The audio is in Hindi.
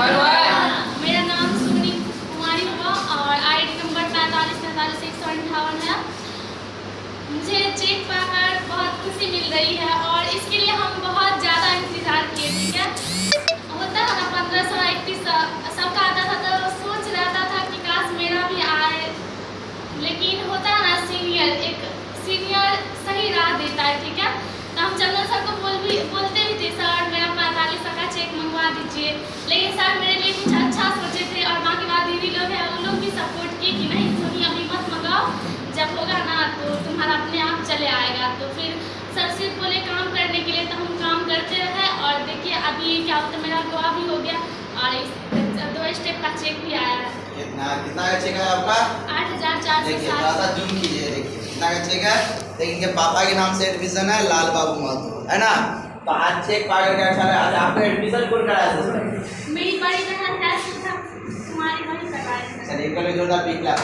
मेरा नाम सुनी कुमारी हुआ और ID नंबर 45434158 है। मुझे चेक पाकर बहुत खुशी मिल रही है और इसके लिए हम बहुत ज़्यादा इंतज़ार किए। ठीक है, होता है ना 1531 सबका आता था तो सोच रहता था कि काश मेरा भी आए, लेकिन होता है ना एक सीनियर सही राह देता है। ठीक है, तो हम चंदन सर को बोलते भी थे सर मेरा 4500 का चेक मंगवा दीजिए, लेकिन सर मेरे लिए कुछ अच्छा सोचे थे और बाकी बात दीदी लोग हैं उन लोग भी सपोर्ट किए कि नहीं सोनी अभी मत मंगाओ, जब होगा ना तो तुम्हारा अपने आप चले आएगा। तो फिर सर सिर्फ बोले काम करने के लिए, तो हम काम करते रहे और देखिए अभी क्या होता है, मेरा दुआ भी हो गया और 2 स्टेप का चेक भी आया है। कितना का चेक है आपका? 8460। देखिए थोड़ा जूम कीजिए, देखिए कितना का चेक है। देखिए इनके पापा के नाम से एडमिशन है, लाल बाबू महतो, है ना। तो आज चेक पाकर के अच्छा लगा। आज आपका एडमिशन कौन कराया था? मेरी बड़ी बहन है सुधा कुमारी, वही कराया। चलिए जोरदार पीक ला।